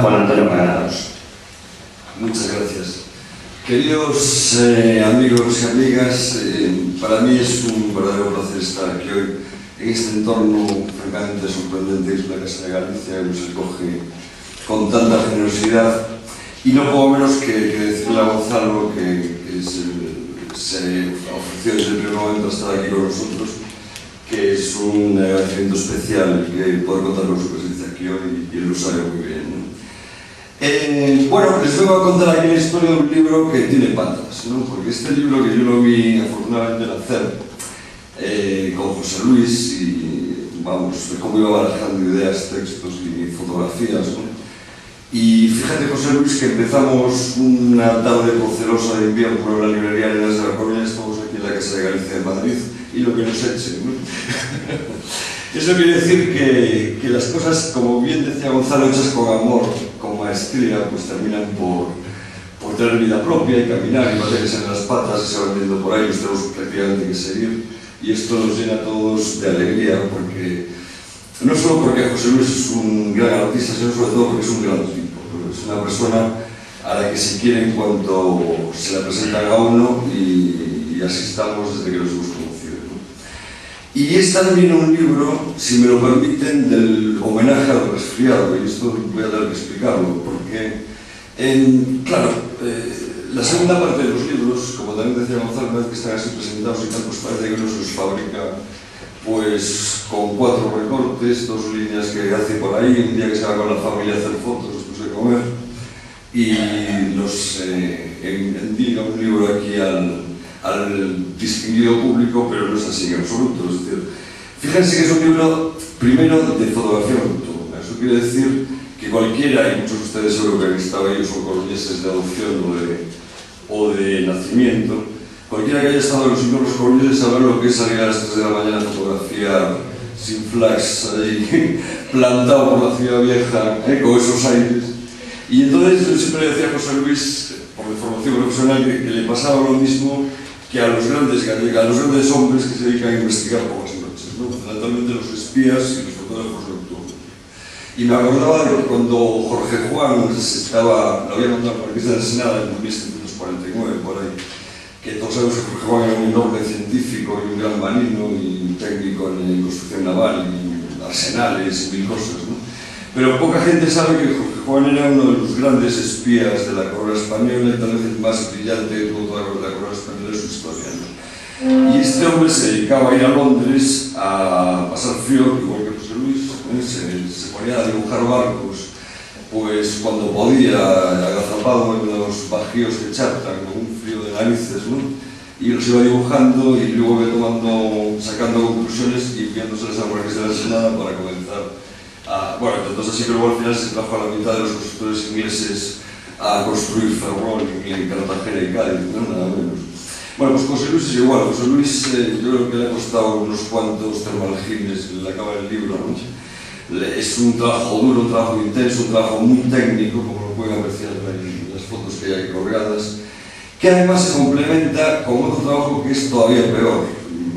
Juan Antonio Granados. Muchas gracias. Queridos amigos y amigas, para mí es un verdadero placer estar aquí hoy en este entorno francamente sorprendente que es la Casa de Galicia, que nos acoge con tanta generosidad, y no puedo menos que decirle a Gonzalo que se ofreció desde el primer momento a estar aquí con nosotros, que es un agradecimiento especial poder contar con su presencia aquí hoy, y él lo sabe muy bien, ¿no? Bueno, les vengo a contar aquí la historia de un libro que tiene patas, ¿no? Porque este libro, que yo lo vi afortunadamente nacer con José Luis, y vamos, de cómo iba barajando ideas, textos y fotografías, ¿no? Y fíjate, José Luis, que empezamos una tarde procelosa de invierno por la librería de la Coruña, estamos aquí en la Casa de Galicia de Madrid, y lo que nos eche, ¿no? Eso quiere decir que las cosas, como bien decía Gonzalo, hechas con amor, con maestría, pues terminan por tener vida propia y caminar y batirse en las patas y se van viendo por ahí, nos tenemos prácticamente que seguir, y esto nos llena a todos de alegría, porque no solo porque José Luis es un gran artista, sino sobre todo porque es un gran tipo, es una persona a la que se quiere en cuanto se la presentan a uno, y así estamos desde que nos hemos conocido, ¿no? Y es también un libro, si me lo permiten, del homenaje al resfriado, y esto voy a tener que explicarlo, porque, claro, la segunda parte de los libros, como también decía Gonzalo, una vez que están así presentados y tal, pues parece que uno se los fabrica pues con 4 recortes, 2 líneas que hace por ahí, un día que se va con la familia a hacer fotos después de comer, y nos endiga un libro aquí al distinguido público, pero no es así en absoluto. Es decir, fíjense que es un libro, primero, de fotografía nocturna. Eso quiere decir que cualquiera, y muchos de ustedes seguro que han estado ahí, son coruñeses de adopción o de nacimiento, cualquiera que haya estado en los inviernos coruñeses sabrá lo que es salir a las 3 de la mañana a fotografiar sin flash ahí, plantado por la ciudad vieja, con esos aires. Y entonces yo siempre le decía a José Luis, por mi formación profesional, que le pasaba lo mismo que a los grandes hombres que se dedican a investigar por las noches, ¿no? Fundamentalmente los espías y los fotógrafos nocturnos. Y me acordaba de que cuando Jorge Juan lo había montado por Marqués de la Ensenada en 1749, por ahí, que todos sabemos que Jorge Juan era un enorme científico y un gran marino y técnico en construcción naval y arsenales y mil cosas, ¿no? Pero poca gente sabe que Jorge Juan era uno de los grandes espías de la corona española, y tal vez el más brillante de toda la corona española de su historia, ¿no? Y este hombre se dedicaba a ir a Londres a pasar frío, igual que José Luis, se ponía a dibujar barcos, pues cuando podía, agazapado en los bajíos de Charta, con un frío de narices, ¿no? Y los iba dibujando y luego iba sacando conclusiones y enviándoselas a Marqués de la Ensenada para comenzar. Bueno, entonces así que luego al final se trajo a la mitad de los constructores ingleses a construir Ferrol en Cartagena y Cádiz, ¿no? Nada menos. Bueno, pues José Luis es igual. José Luis, yo creo que le ha costado unos cuantos termaljines, le acaba el libro, ¿no? Es un trabajo duro, un trabajo intenso, un trabajo muy técnico, como lo pueden apreciar en las fotos que hay aquí colgadas, que además se complementa con otro trabajo que es todavía peor.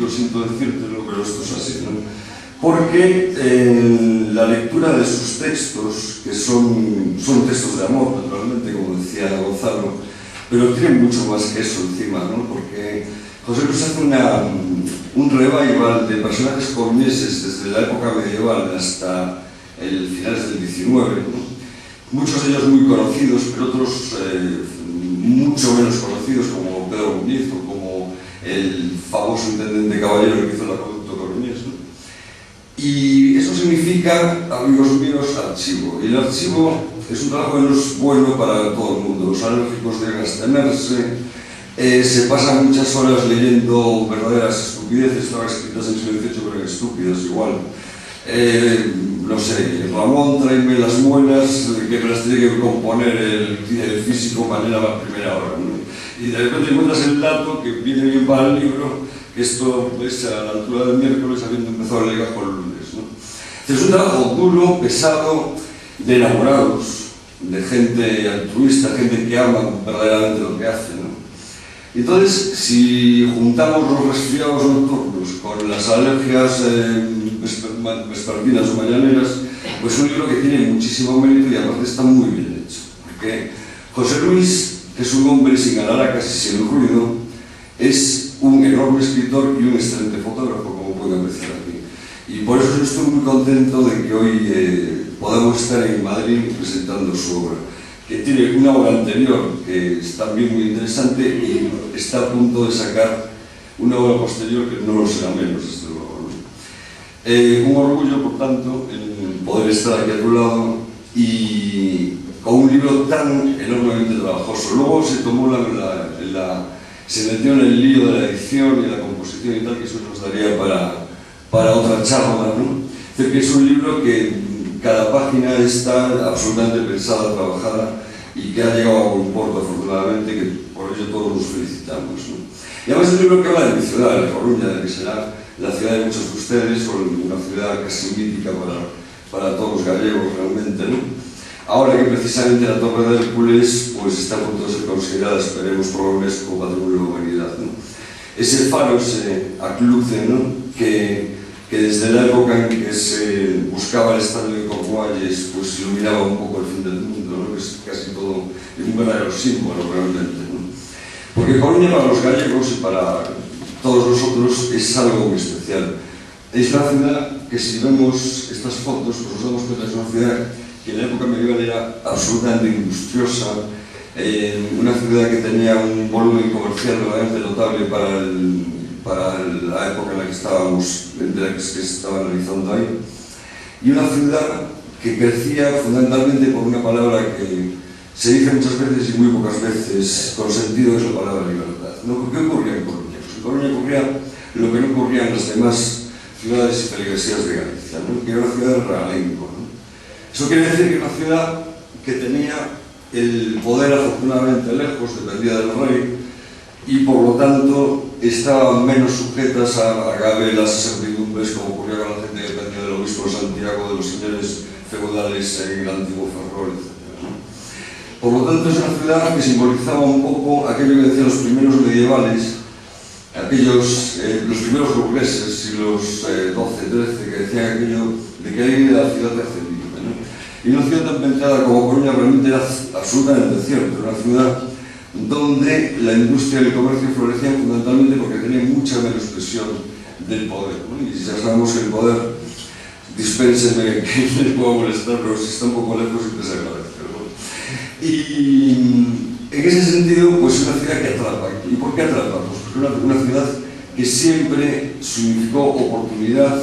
Yo siento decírtelo, pero esto es así, ¿no? Porque la lectura de sus textos, que son textos de amor, naturalmente, como decía Gonzalo, pero tienen mucho más que eso encima, ¿no? Porque José Luis hace un revival de personajes coruñeses desde la época medieval hasta el finales del XIX, ¿no? Muchos de ellos muy conocidos, pero otros mucho menos conocidos, como Pedro Muñiz o como el famoso intendente Caballero que hizo el acueducto coruñés, ¿no? Y eso significa, amigos míos, archivo. Y el archivo es un trabajo que no es bueno para todo el mundo. Los alérgicos deben abstenerse, se pasan muchas horas leyendo verdaderas estupideces, estaban escritas en siglo XVIII, pero estúpidas igual. No sé, Ramón, tráeme las muelas, que me las tiene que componer el físico mañana a la primera hora, ¿no? Y de repente encuentras el dato que viene bien para el libro, que esto es a la altura del miércoles, habiendo empezado el legajo el lunes, ¿no? Es un trabajo duro, pesado, de enamorados, de gente altruista, gente que ama verdaderamente lo que hace, ¿no? Entonces, si juntamos los resfriados nocturnos con las alergias vespertinas o mañaneras, pues un libro que tiene muchísimo mérito y aparte está muy bien hecho. Porque José Luis, que es un hombre sin alaracas y sin ruido, es un enorme escritor y un excelente fotógrafo, como pueden apreciar aquí. Y por eso yo estoy muy contento de que hoy podamos estar en Madrid presentando su obra, que tiene una obra anterior que es también muy interesante y está a punto de sacar una obra posterior que no lo será menos, desde luego, ¿no? Un orgullo, por tanto, en poder estar aquí a tu lado y con un libro tan enormemente trabajoso. Luego se tomó se metió en el lío de la edición y la composición y tal, que eso nos daría para otra charla, ¿no? Es decir, que es un libro que cada página está absolutamente pensada, trabajada y que ha llegado a buen puerto, afortunadamente, que por ello todos nos felicitamos, ¿no? Y además es un libro que habla de mi ciudad, de La Coruña, que será la ciudad de muchos de ustedes, o una ciudad casi mítica para todos los gallegos realmente, ¿no? Ahora que precisamente la Torre de Hércules pues, está a punto de ser considerada, esperemos, por la UNESCO Patrimonio de la Humanidad, ¿no? Ese faro, ese acluce, ¿no? que desde la época en que se buscaba el estadio de Cornualles, pues iluminaba un poco el fin del mundo, ¿no? Que es casi todo un verdadero símbolo realmente, ¿no? Porque Coruña para los gallegos y para todos nosotros es algo muy especial. Es una ciudad que, si vemos estas fotos, pues nos damos cuenta que es una ciudad que en la época medieval era absolutamente industriosa, una ciudad que tenía un volumen comercial realmente notable para la época en la que estábamos, que se estaba analizando ahí, y una ciudad que crecía fundamentalmente por una palabra que se dice muchas veces y muy pocas veces con sentido, que es la palabra libertad, ¿no? ¿Qué ocurría en Coruña? Pues en Coruña ocurría lo que no ocurría en las demás ciudades y feligresías de Galicia, ¿no? Que era una ciudad de realengo, ¿no? Eso quiere decir que era una ciudad que tenía el poder afortunadamente lejos, dependía del rey, y por lo tanto estaban menos sujetas a gabelas, a servidumbres, como ocurría con la gente que dependía del obispo de Santiago, de los señores feudales en el antiguo Ferrol, etc., ¿no? Por lo tanto es una ciudad que simbolizaba un poco aquello que decían los primeros medievales, los primeros burgueses, siglos XII, XIII, que decían aquello de que ahí la ciudad te hace libre, ¿no? Y una ciudad tan pensada como Coruña realmente era absolutamente cierto, era una ciudad donde la industria y el comercio florecían fundamentalmente porque tenían mucha menos presión del poder, ¿no? Y ya sabemos que el poder, dispénseme que les puedo molestar, pero si está un poco lejos siempre se agradece, ¿no? Y en ese sentido, pues es una ciudad que atrapa. ¿Y por qué atrapa? Pues porque es una ciudad que siempre significó oportunidad,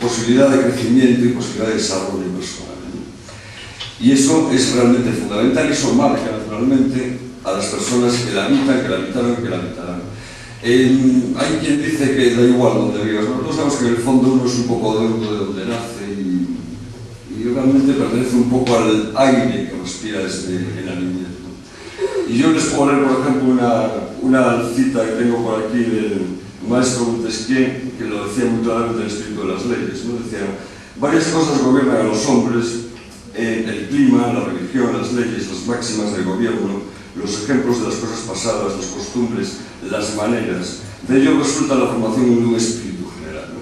posibilidad de crecimiento y posibilidad de desarrollo personal, ¿no? Y eso es realmente fundamental y eso marca naturalmente a las personas que la habitan, que la habitaron, que la habitarán. Hay quien dice que da igual donde vivas. Nosotros sabemos que en el fondo uno es un poco deudo de donde nace y realmente pertenece un poco al aire que respira desde la niñez, ¿no? Y yo les puedo leer, por ejemplo, una cita que tengo por aquí del maestro Montesquieu, que lo decía muy claramente en el espíritu de las leyes, ¿no? Decía: varias cosas gobiernan a los hombres, el clima, la religión, las leyes, las máximas del gobierno, los ejemplos de las cosas pasadas, las costumbres, las maneras. De ello resulta la formación de un espíritu general, ¿no?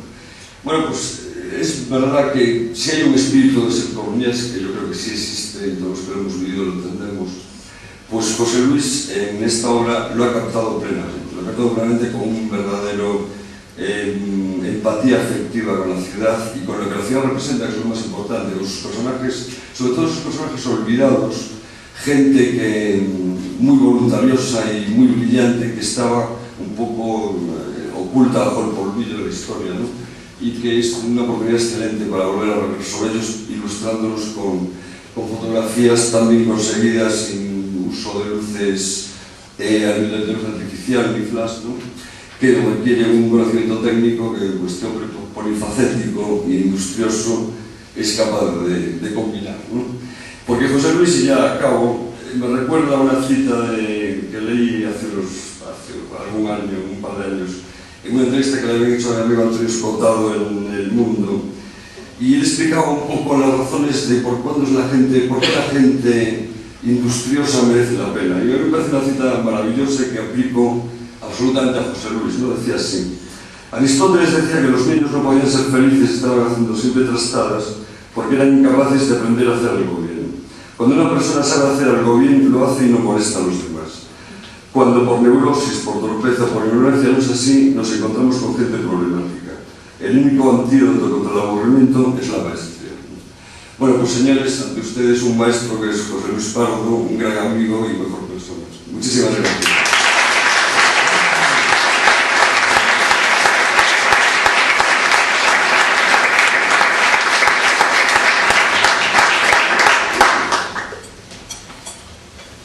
Bueno, pues es verdad que si hay un espíritu de ser coruñés, que yo creo que sí existe y todos los que lo hemos vivido lo entendemos, pues José Luis en esta obra lo ha captado plenamente con un verdadero empatía afectiva con la ciudad y con lo que la ciudad representa, que es lo más importante, con sus personajes, sobre todo sus personajes olvidados, gente que muy voluntariosa y muy brillante, que estaba un poco oculta bajo el polvillo de la historia, ¿no? Y que es una oportunidad excelente para volver a rever sobre ellos, ilustrándolos con fotografías tan bien conseguidas, sin uso de luces de luz artificial ni flash, ¿no? Que requiere un conocimiento técnico que este hombre polifacético e industrioso es capaz de combinar, ¿no? Porque José Luis, y ya acabo, me recuerda una cita que leí hace algún año, un par de años, en una entrevista que le había hecho a mi amigo Antonio Escotado en El Mundo, y él explicaba un poco las razones de por qué la gente industriosa merece la pena. Y a mí me parece una cita maravillosa que aplico absolutamente a José Luis, ¿no? Decía así: Aristóteles decía que los niños no podían ser felices, estaban haciendo siempre trastadas, porque eran incapaces de aprender a hacer algo bien. Cuando una persona sabe hacer algo bien, lo hace y no molesta a los demás. Cuando por neurosis, por torpeza, por ignorancia no es así, nos encontramos con gente problemática. El único antídoto contra el aburrimiento es la maestría. Bueno, pues señores, ante ustedes un maestro que es José Luis Pardo, un gran amigo y mejor persona. Muchísimas gracias.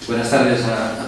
Buenas tardes a